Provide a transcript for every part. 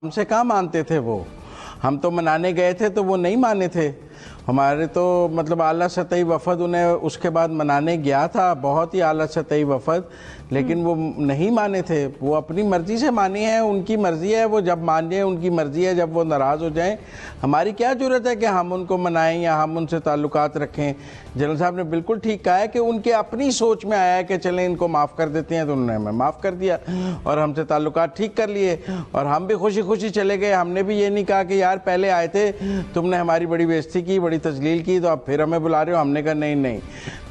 हमसे कहाँ मानते थे वो। हम तो मनाने गए थे तो वो नहीं माने थे। हमारे तो मतलब आला सतही वफद उन्हें उसके बाद मनाने गया था, बहुत ही आला सतही वफद, लेकिन वो नहीं माने थे। वो अपनी मर्जी से मानी है, उनकी मर्जी है, वो जब मान जाए उनकी मर्जी है, जब वो नाराज़ हो जाएं हमारी क्या ज़रूरत है कि हम उनको मनाएं या हम उनसे ताल्लुकात रखें। जनरल साहब ने बिल्कुल ठीक कहा है कि उनके अपनी सोच में आया है कि चलें इनको माफ़ कर देते हैं, तो उन्होंने हमें माफ़ कर दिया और हमसे ताल्लुकात ठीक कर लिए और हम भी खुशी खुशी चले गए। हमने भी ये नहीं कहा कि यार पहले आए थे तुमने हमारी बड़ी बेइज्जती की, बड़ी तजलील की, तो अब फिर हमें बुला रहे हो। हमने कहा नहीं नहीं,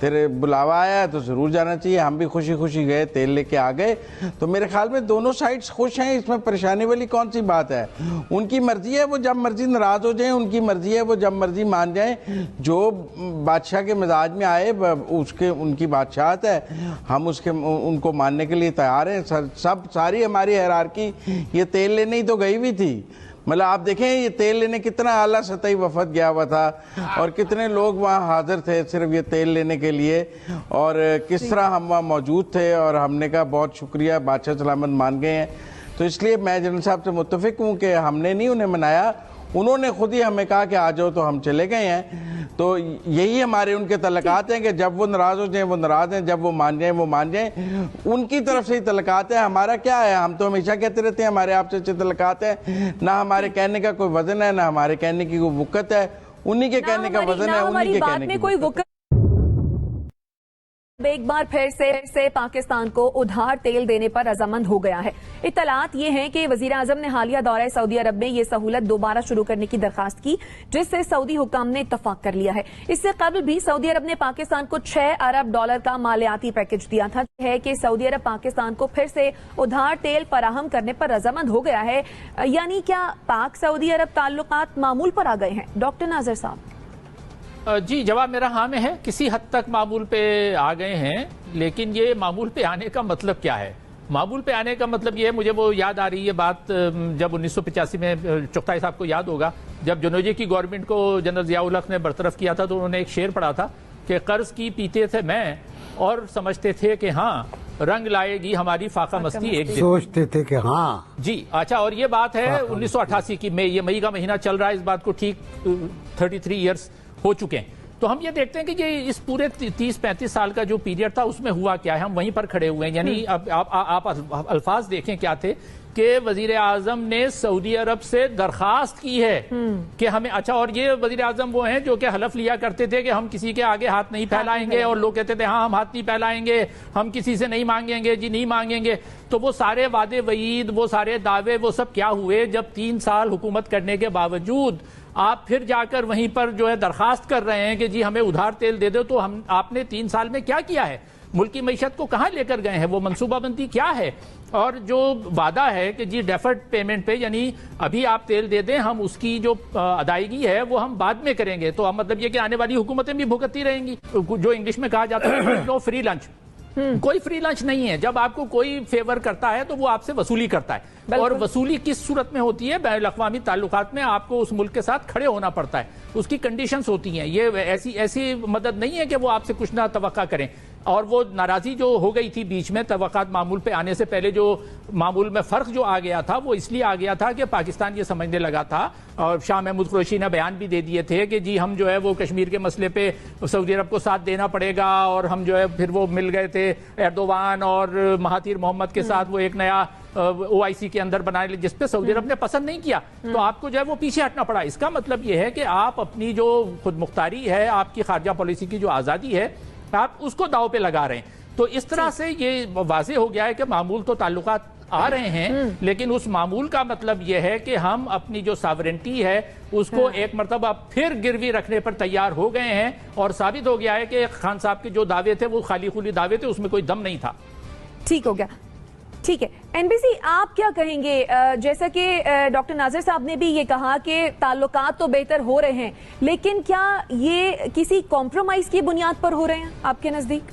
तेरे बुलावा आया है तो ज़रूर जाना चाहिए। हम भी खुशी खुशी गए, तेल लेके आ गए। तो मेरे ख्याल में दोनों साइड्स खुश हैं, इसमें परेशानी वाली कौन सी बात है। उनकी मर्जी है, वो जब मर्जी नाराज़ हो जाए, उनकी मर्जी है, वो जब मर्जी मान जाए। जो बादशाह के मिजाज में आए उसके उनकी बादशाहत है, हम उसके उनको मानने के लिए तैयार हैं। सब सारी हमारी हैरारकी ये तेल लेने ही तो गई हुई थी। मतलब आप देखें ये तेल लेने कितना आला सतही वफद गया हुआ था और कितने लोग वहाँ हाजिर थे सिर्फ ये तेल लेने के लिए, और किस तरह हम वहाँ मौजूद थे और हमने कहा बहुत शुक्रिया, बादशाह सलामत मान गए हैं। तो इसलिए मैं जनरल साहब से मुत्तफिक हूँ कि हमने नहीं उन्हें मनाया, उन्होंने खुद ही हमें कहा कि आ जाओ, तो हम चले गए हैं। तो यही हमारे उनके तलकात हैं कि जब वो नाराज़ हो जाए वो नाराज़ हैं, जब वो मान जाए वो मान जाए। उनकी तरफ से ही तलकात है, हमारा क्या है। हम तो हमेशा कहते रहते हैं हमारे आपसे अच्छे तलकात है, ना हमारे कहने का कोई वजन है, ना हमारे कहने की कोई वुकत है। उन्हीं के कहने का वजन है, उन्हीं के कहने की वुकत। एक बार फिर से पाकिस्तान को उधार तेल देने पर रजामंद हो गया है। इत्तलात ये हैं कि वजीर आजम ने हालिया दौरे सऊदी अरब में ये सहूलत दोबारा शुरू करने की दरखास्त की, जिससे सऊदी हुकाम ने इत्तफाक कर लिया है। इससे कबल भी सऊदी अरब ने पाकिस्तान को $6 अरब का मालियाती पैकेज दिया था। है कि सऊदी अरब पाकिस्तान को फिर से उधार तेल फराहम करने पर रजामंद हो गया है। यानी क्या पाक सऊदी अरब ताल्लुकात मामूल पर आ गए हैं? डॉक्टर नाजर साहब। जी, जवाब मेरा हाँ में है। किसी हद तक मामूल पे आ गए हैं, लेकिन ये मामूल पे आने का मतलब क्या है? मामूल पे आने का मतलब ये है, मुझे वो याद आ रही है बात जब 1985 में चुगताई साहब को याद होगा, जब जनोजे की गवर्नमेंट को जनरल जियाउल हक ने बरतरफ किया था, तो उन्होंने एक शेर पढ़ा था कि कर्ज की पीते थे मैं और समझते थे कि हाँ रंग लाएगी हमारी फाका मस्ती एक दिन। सोचते थे कि हाँ जी। अच्छा, और ये बात है 1988 की मई, ये मई का महीना चल रहा है, इस बात को ठीक 33 ईयर्स हो चुके हैं। तो हम ये देखते हैं कि ये इस पूरे 30-35 साल का जो पीरियड था उसमें हुआ क्या है, हम वहीं पर खड़े हुए हैं। यानी अब आप अल्फाज देखें क्या थे कि वजीर आजम ने सऊदी अरब से दरखास्त की है कि हमें, अच्छा, और ये वजीर आजम वो हैं जो कि हलफ लिया करते थे कि हम किसी के आगे हाथ नहीं फैलाएंगे, और लोग कहते थे हाँ हम हाथ नहीं फैलाएंगे, हम किसी से नहीं मांगेंगे, जी नहीं मांगेंगे। तो वो सारे वादे वईद, वो सारे दावे, वो सब क्या हुए जब 3 साल हुकूमत करने के बावजूद आप फिर जाकर वहीं पर जो है दरखास्त कर रहे हैं कि जी हमें उधार तेल दे दो। तो हम आपने 3 साल में क्या किया है? मुल्क की मईशत को कहाँ लेकर गए हैं? वो मनसूबाबंदी क्या है? और जो वादा है कि जी डेफर्ड पेमेंट पे, यानी अभी आप तेल दे दें, हम उसकी जो अदायगी है वो हम बाद में करेंगे। तो मतलब ये कि आने वाली हुकूमतें भी भुगतती रहेंगी। जो इंग्लिश में कहा जाता है नो फ्री लंच। कोई फ्री लंच नहीं है। जब आपको कोई फेवर करता है तो वो आपसे वसूली करता है, और वसूली किस सूरत में होती है? बैनुल अक़वामी ताल्लुकात में आपको उस मुल्क के साथ खड़े होना पड़ता है, उसकी कंडीशंस होती हैं। ये ऐसी मदद नहीं है कि वो आपसे कुछ ना तवक्का करें। और वो नाराजी जो हो गई थी बीच में तवक्कात मामूल पे आने से पहले, जो मामूल में फर्क जो आ गया था वो इसलिए आ गया था कि पाकिस्तान ये समझने लगा था, और शाह महमूद कुरैशी ने बयान भी दे दिए थे कि जी हम जो है वो कश्मीर के मसले पे सऊदी अरब को साथ देना पड़ेगा, और हम जो है फिर वो मिल गए थे एर्दोवान और महातीर मोहम्मद के साथ, वो एक नया OIC के अंदर बनाने, जिसपे सऊदी अरब ने पसंद नहीं किया, तो आपको जो है वो पीछे हटना पड़ा। इसका मतलब ये है कि आप अपनी जो खुद मुख्तारी है, आपकी खारजा पॉलिसी की जो आज़ादी है, आप उसको दाव पे लगा रहे हैं। तो इस तरह से ये वाज़े हो गया है कि मामूल तो ताल्लुकात आ रहे हैं, लेकिन उस मामूल का मतलब यह है कि हम अपनी जो सावरेंटी है उसको एक मरतबा फिर गिरवी रखने पर तैयार हो गए हैं, और साबित हो गया है कि खान साहब के जो दावे थे वो खाली खुली दावे थे, उसमें कोई दम नहीं था। ठीक हो गया, ठीक है। एनबीसी, आप क्या कहेंगे? जैसा कि डॉक्टर नाजिर साहब ने भी ये कहा कि ताल्लुकात तो बेहतर हो रहे हैं, लेकिन क्या ये किसी कॉम्प्रोमाइज की बुनियाद पर हो रहे हैं आपके नजदीक?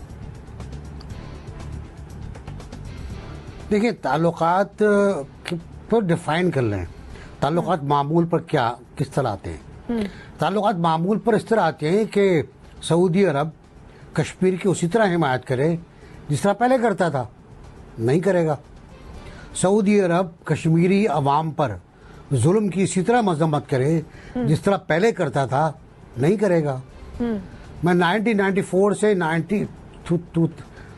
देखिए, ताल्लुकात को डिफाइन कर लें। ताल्लुकात मामूल पर क्या किस तरह आते हैं? ताल्लुकात मामूल पर इस तरह आते हैं कि सऊदी अरब कश्मीर की उसी तरह हिमायत करे जिस तरह पहले करता था। नहीं करेगा। सऊदी अरब कश्मीरी अवाम पर जुल्म की इसी तरह मजम्मत करे जिस तरह पहले करता था, नहीं करेगा। मैं 1994 से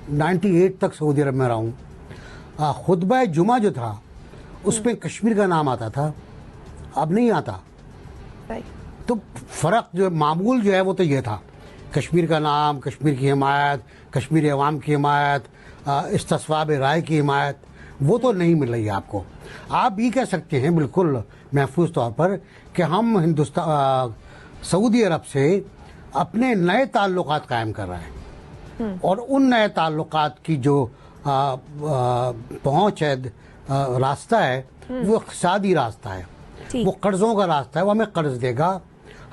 98 तक सऊदी अरब में रहा हूँ। खुतबा जुमा जो था उसमें कश्मीर का नाम आता था, अब नहीं आता। तो फर्क जो मामूल जो है वो तो ये था, कश्मीर का नाम, कश्मीर की हिमायत, कश्मीरी अवाम की हिमायत, इस्तिस्वाब राय की हिमायत, वो तो नहीं मिल रही है आपको। आप ये कह सकते हैं बिल्कुल महफूज तौर पर कि हम सऊदी अरब से अपने नए ताल्लुकात कायम कर रहे हैं, और उन नए ताल्लुकात की जो पहुंच है, रास्ता है, वो इक़्तिसादी रास्ता है, वो कर्ज़ों का रास्ता है। वो हमें कर्ज देगा,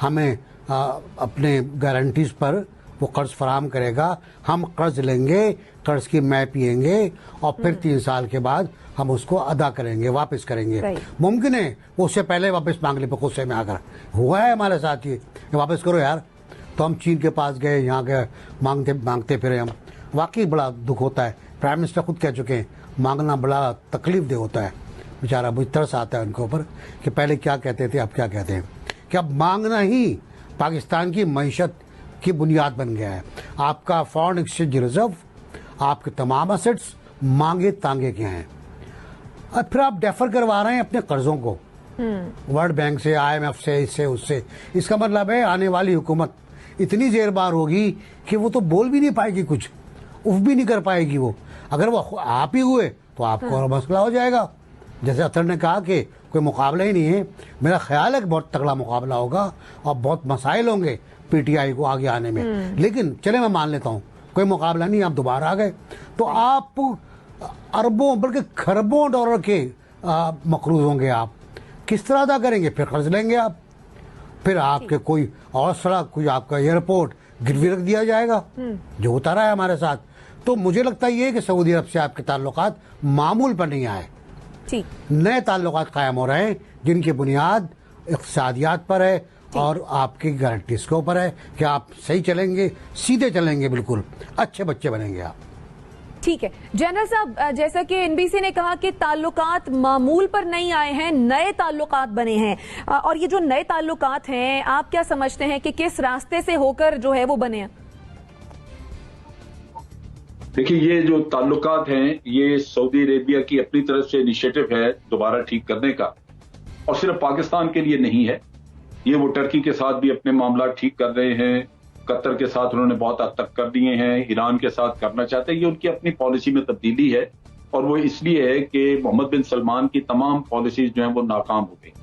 हमें अपने गारंटीज पर वो कर्ज फराहम करेगा, हम कर्ज लेंगे, कर्ज की मै पिएंगे, और फिर 3 साल के बाद हम उसको अदा करेंगे, वापस करेंगे। मुमकिन है वो उससे पहले वापस मांग ले, गुस्से में आकर। हुआ है हमारे साथ ये वापस करो यार, तो हम चीन के पास गए, यहाँ गए, मांगते फिरे हम। वाकई बड़ा दुख होता है। प्राइम मिनिस्टर खुद कह चुके हैं, मांगना बड़ा तकलीफ दे होता है। बेचारा मुझे तरस आता है उनके ऊपर कि पहले क्या कहते थे, अब क्या कहते हैं, कि अब मांगना ही पाकिस्तान की मईशत की बुनियाद बन गया है। आपका फॉरेन एक्सचेंज रिजर्व, आपके तमाम असेट्स मांगे तांगे के हैं, और फिर आप डेफर करवा रहे हैं अपने कर्जों को वर्ल्ड बैंक से, IMF से, इससे उससे। इसका मतलब है आने वाली हुकूमत इतनी जेरबार होगी कि वो तो बोल भी नहीं पाएगी, कुछ उफ भी नहीं कर पाएगी वो। अगर वो आप ही हुए तो आपको और मसला हो जाएगा। जैसे अतर ने कहा कि कोई मुकाबला ही नहीं है, मेरा ख्याल है कि बहुत तगड़ा मुकाबला होगा और बहुत मसाइल होंगे PTI को आगे आने में। लेकिन चले मैं मान लेता हूँ कोई मुकाबला नहीं, आप दोबारा आ गए तो आप अरबों बल्कि खरबों डॉलर के मकरूज होंगे। आप किस तरह अदा करेंगे? फिर कर्ज लेंगे आप, फिर आपके कोई और सड़क, कोई आपका एयरपोर्ट गिरवी रख दिया जाएगा, जो होता रहा है हमारे साथ। तो मुझे लगता है ये कि सऊदी अरब से आपके ताल्लुकात मामूल पर नहीं आए, नए ताल्लुकात कायम हो रहे हैं जिनकी बुनियाद इक़्तिसादियात पर है और आपकी गारंटीज के ऊपर है कि आप सही चलेंगे, सीधे चलेंगे, बिल्कुल अच्छे बच्चे बनेंगे आप। ठीक है जनरल साहब, जैसा कि NBC ने कहा कि ताल्लुकात मामूल पर नहीं आए हैं, नए ताल्लुकात बने हैं, और ये जो नए ताल्लुकात हैं आप क्या समझते हैं कि किस रास्ते से होकर जो है वो बने हैं? देखिए, ये जो ताल्लुकात हैं ये सऊदी अरेबिया की अपनी तरफ से इनिशिएटिव है दोबारा ठीक करने का, और सिर्फ पाकिस्तान के लिए नहीं है। ये वो टर्की के साथ भी अपने मामला ठीक कर रहे हैं, कतर के साथ उन्होंने बहुत हद तक कर दिए हैं, ईरान के साथ करना चाहते हैं। ये उनकी अपनी पॉलिसी में तब्दीली है, और वो इसलिए है कि मोहम्मद बिन सलमान की तमाम पॉलिसीज जो हैं वो नाकाम हो गई।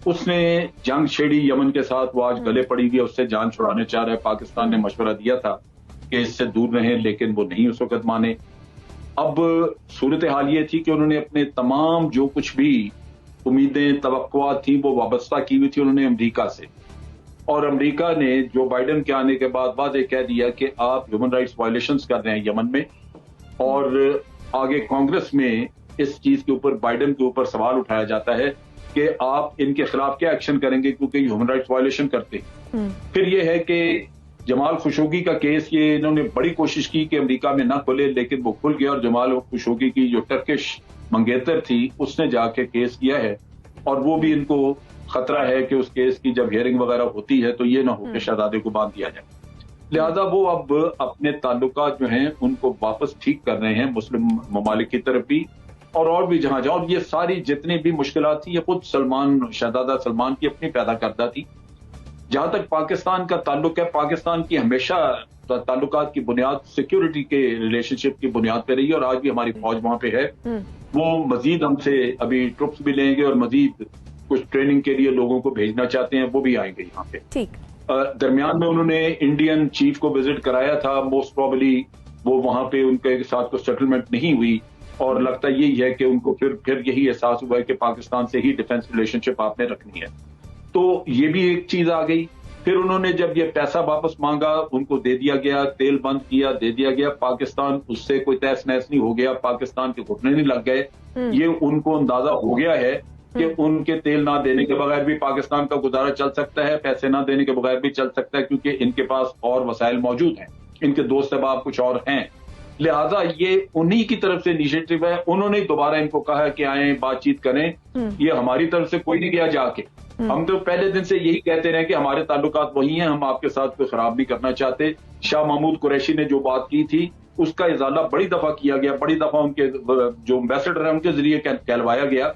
उसने जंग छेड़ी यमन के साथ, वो आज गले पड़ी हुई है, उससे जान छुड़ाने चाह रहा है। पाकिस्तान ने मशवरा दिया था कि इससे दूर रहें, लेकिन वो नहीं उस वक्त माने। अब सूरत हाल ये थी कि उन्होंने अपने तमाम जो कुछ भी उम्मीदें, तवक्कुआत थी, वो वाबस्ता की हुई थी उन्होंने अमेरिका से, और अमेरिका ने जो बाइडन के आने के बाद वादे कह दिया कि आप ह्यूमन राइट्स वायलेशंस कर रहे हैं यमन में, और आगे कांग्रेस में इस चीज के ऊपर बाइडन के ऊपर सवाल उठाया जाता है कि आप इनके खिलाफ क्या एक्शन करेंगे क्योंकि ह्यूमन राइट्स वायलेशन करते हैं। फिर यह है कि जमाल खुशोगी का केस, ये इन्होंने बड़ी कोशिश की कि अमेरिका में ना खुले, लेकिन वो खुल गया, और जमाल खुशोगी की जो टर्किश मंगेतर थी उसने जाके केस किया है, और वो भी इनको खतरा है कि उस केस की जब हियरिंग वगैरह होती है तो ये ना हो कि शहजादे को बांध दिया जाए। लिहाजा वो अब अपने ताल्लुकात जो हैं उनको वापस ठीक कर रहे हैं मुस्लिम ममालिक की तरफ भी, और भी जहां जहां। और ये सारी जितनी भी मुश्किलात थी ये खुद शहजादा सलमान की अपनी पैदा करदा थी। जहां तक पाकिस्तान का ताल्लुक है, पाकिस्तान की हमेशा ताल्लुकात की बुनियाद सिक्योरिटी के रिलेशनशिप की बुनियाद पे रही है, और आज भी हमारी फौज वहां पे है। वो मजीद हमसे अभी ट्रुप्स भी लेंगे और मजीद कुछ ट्रेनिंग के लिए लोगों को भेजना चाहते हैं, वो भी आएंगे यहाँ पे। ठीक। दरमियान में उन्होंने इंडियन चीफ को विजिट कराया था, मोस्ट प्रोबेबली वो वहां पे उनके साथ कुछ सेटलमेंट नहीं हुई, और लगता यही है कि उनको फिर यही एहसास हुआ है कि पाकिस्तान से ही डिफेंस रिलेशनशिप आपने रखनी है। तो ये भी एक चीज आ गई। फिर उन्होंने जब ये पैसा वापस मांगा, उनको दे दिया गया, तेल बंद किया, दे दिया गया। पाकिस्तान उससे कोई तहस नहस नहीं हो गया, पाकिस्तान के घुटने नहीं लग गए। ये उनको अंदाजा हो गया है कि उनके तेल ना देने के बगैर भी पाकिस्तान का गुजारा चल सकता है, पैसे ना देने के बगैर भी चल सकता है, क्योंकि इनके पास और वसाइल मौजूद हैं, इनके दोस्त अहबाब कुछ और हैं। लिहाजा ये उन्हीं की तरफ से इनिशिएटिव है, उन्होंने दोबारा इनको कहा है कि आए बातचीत करें। ये हमारी तरफ से कोई नहीं गया जाके। हम तो पहले दिन से यही कहते रहे कि हमारे ताल्लुकात वही हैं, हम आपके साथ कोई खराब नहीं करना चाहते। शाह महमूद कुरैशी ने जो बात की थी उसका इजाला बड़ी दफा किया गया, बड़ी दफा उनके जो एम्बेसडर है उनके जरिए कहलवाया गया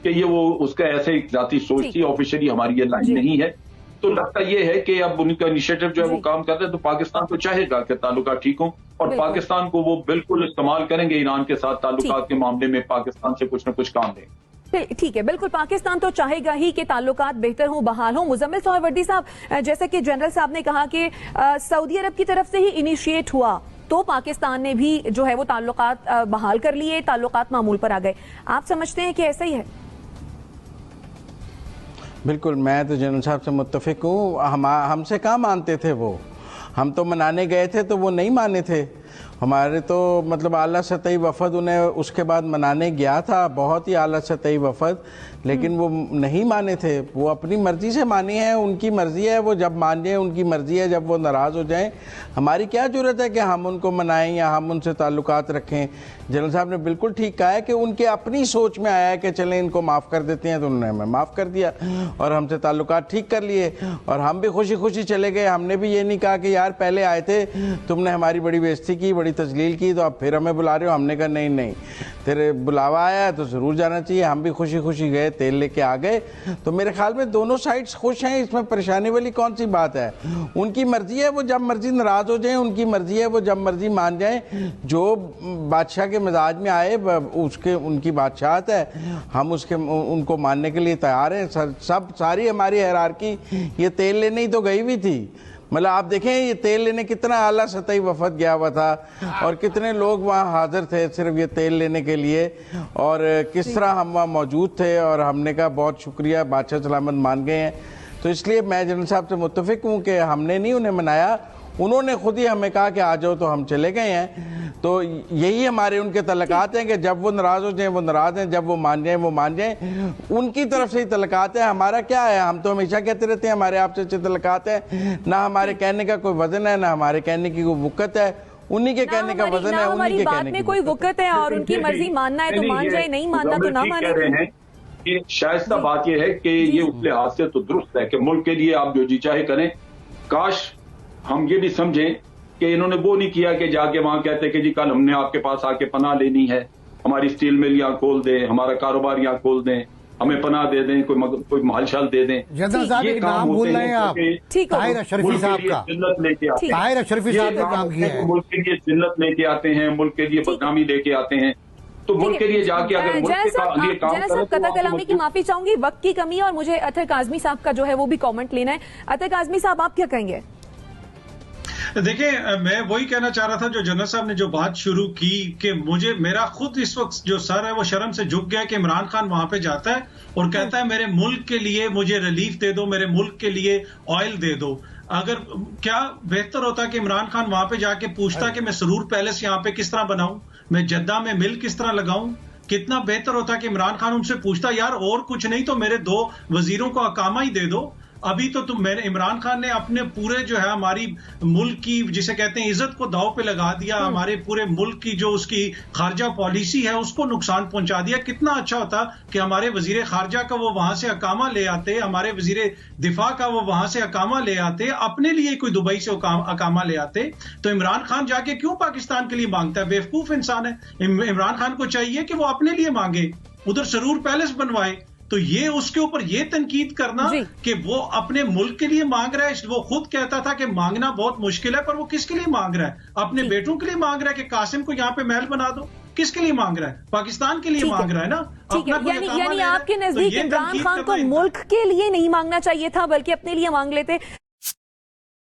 कि ये वो उसका ऐसे एक जाती सोच थी, ऑफिशियली हमारी ये लाइन नहीं है। तो लगता ये है कि अब उनका इनिशिएटिव जो है वो काम कर रहे हैं, तो पाकिस्तान तो चाहेगा कि ताल्लुकात ठीक हों और पाकिस्तान को वो बिल्कुल इस्तेमाल करेंगे ईरान के साथ ताल्लुकात के मामले में, पाकिस्तान से कुछ न कुछ काम लें। ठीक है, बिल्कुल पाकिस्तान तो चाहेगा ही कि ताल्लुकात बेहतर हो, बहाल हो। मुजम्मिल सोहरावर्दी साहब, जैसे कि जनरल साहब ने कहा कि सऊदी अरब की तरफ से ही इनिशिएट हुआ तो पाकिस्तान ने भी जो है वो ताल्लुकात बहाल कर लिए, ताल्लुकात मामूल पर आ गए। आप समझते हैं कि ऐसा ही है? बिल्कुल, मैं तो जनरल साहब से मुत्तफिक हूँ। हमसे कहाँ मानते थे वो, हम तो मनाने गए थे तो वो नहीं माने थे। हमारे तो मतलब आला सतही वफद उन्हें उसके बाद मनाने गया था, बहुत ही आला सतही वफद, लेकिन वो नहीं माने थे। वो अपनी मर्जी से मानी है, उनकी मर्जी है, वो जब मान जाए उनकी मर्जी है, जब वो नाराज़ हो जाएं हमारी क्या ज़रूरत है कि हम उनको मनाएं या हम उनसे ताल्लुकात रखें। जनरल साहब ने बिल्कुल ठीक कहा है कि उनके अपनी सोच में आया है कि चलें इनको माफ़ कर देते हैं, तो उन्होंने हमें माफ़ कर दिया और हमसे ताल्लुकात ठीक कर लिए और हम भी खुशी खुशी चले गए। हमने भी ये नहीं कहा कि यार पहले आए थे तुमने हमारी बड़ी बेइज्जती की, बड़ी तजलील की, तो अब फिर हमें बुला रहे हो। हमने कहा नहीं नहीं, तेरे बुलावा आया तो ज़रूर जाना चाहिए। हम भी खुशी खुशी गए, तेल लेके आ गए। तो मेरे ख्याल में दोनों साइड्स खुश हैं, इसमें परेशानी वाली कौन सी बात है। उनकी मर्जी है, वो जब मर्जी नाराज़ हो जाए, उनकी मर्जी है, वो जब मर्जी मान जाए। जो बादशाह के मिजाज में आए उसके उनकी बादशाहत है, हम उसके उनको मानने के लिए तैयार हैं। सब सारी हमारी हायरार्की ये तेल लेने ही तो गई हुई थी। मतलब आप देखें ये तेल लेने कितना आला सतही वफद गया हुआ था और कितने लोग वहाँ हाजिर थे सिर्फ ये तेल लेने के लिए, और किस तरह हम वहाँ मौजूद थे और हमने कहा बहुत शुक्रिया, बादशाह सलामत मान गए हैं। तो इसलिए मैं जनरल साहब से मुत्तफिक हूँ कि हमने नहीं उन्हें मनाया, उन्होंने खुद ही हमें कहा कि आ जाओ तो हम चले गए हैं। तो यही हमारे उनके तलकात हैं कि जब वो नाराज़ हो जाएं वो नाराज़ हैं, जब वो मान जाएं वो मान जाएं। उनकी तरफ से ही तलकात है, हमारा क्या है। हम तो हमेशा कहते रहते हैं हमारे आपसे अच्छे तलकात है, ना हमारे कहने का कोई वजन है, ना हमारे कहने की कोई वक़्त है। उन्हीं के कहने का वजन है, उन्हीं के कहने की कोई वक़्त है और उनकी मर्जी मानना है तो मान जाए, नहीं मानना तो ना माने। ये शायस्ता बात यह है कि ये उस लिहाज से तो दुरुस्त है कि मुल्क के लिए आप जो जी चाहे करें। काश हम ये भी समझें कि इन्होंने वो नहीं किया कि जाके वहां कहते कि जी कल हमने आपके पास आके पनाह लेनी है, हमारी स्टील मिल यहाँ खोल दें, हमारा कारोबार यहाँ खोल दें, हमें पनाह दे दें, कोई माल शाल दे दें। जनरल साहब एक नाम भूल रहे हैं आप, ताहिर अशरफी साहब का। जिल्लत लेके आते हैं, ताहिर अशरफी साहब ने काम किया है। मुल्क के लिए जिल्लत लेके आते हैं, मुल्क के लिए बदनामी लेके आते हैं। तो मुल्क के लिए जाके अगर मुल्क के लिए काम करें कथा कलामी की माफी चाहूंगी, वक्त की कमी है और मुझे अतर काज़मी साहब का जो है वो भी कमेंट लेना है। अतर काज़मी साहब आप क्या कहेंगे? देखिए, मैं वही कहना चाह रहा था जो जनरल साहब ने जो बात शुरू की कि मुझे मेरा खुद इस वक्त जो सर है वो शर्म से झुक गया कि इमरान खान वहां पे जाता है और कहता है मेरे मुल्क के लिए मुझे रिलीफ दे दो, मेरे मुल्क के लिए ऑयल दे दो। अगर क्या बेहतर होता कि इमरान खान वहां पे जाके पूछता कि मैं सरूर पैलेस यहाँ पे किस तरह बनाऊं, मैं जद्दा में मिल किस तरह लगाऊं। कितना बेहतर होता कि इमरान खान उनसे पूछता यार और कुछ नहीं तो मेरे 2 वजीरों को अकामा ही दे दो। अभी तो मैंने इमरान खान ने अपने पूरे जो है हमारी मुल्क की जिसे कहते हैं इज्जत को दांव पे लगा दिया, हमारे पूरे मुल्क की जो उसकी खारजा पॉलिसी है उसको नुकसान पहुंचा दिया। कितना अच्छा होता कि हमारे वजीर खारजा का वो वहां से अकामा ले आते, हमारे वजीर दिफा का वो वहां से अकामा ले आते, अपने लिए कोई दुबई से अकामा ले आते। तो इमरान खान जाके क्यों पाकिस्तान के लिए मांगता है? बेवकूफ इंसान है। इमरान खान को चाहिए कि वो अपने लिए मांगे, उधर सरूर पैलेस बनवाए। तो ये उसके ऊपर ये तनकीद करना कि वो अपने मुल्क के लिए मांग रहा है, वो खुद कहता था कि मांगना बहुत मुश्किल है, पर वो किसके लिए मांग रहा है? अपने बेटों के लिए मांग रहा है कि कासिम को यहाँ पे महल बना दो। किसके लिए मांग रहा है? पाकिस्तान के लिए मांग रहा है ना। यानी आपके नजदीक इमरान खान को मुल्क के लिए नहीं मांगना चाहिए था बल्कि अपने लिए मांग लेते।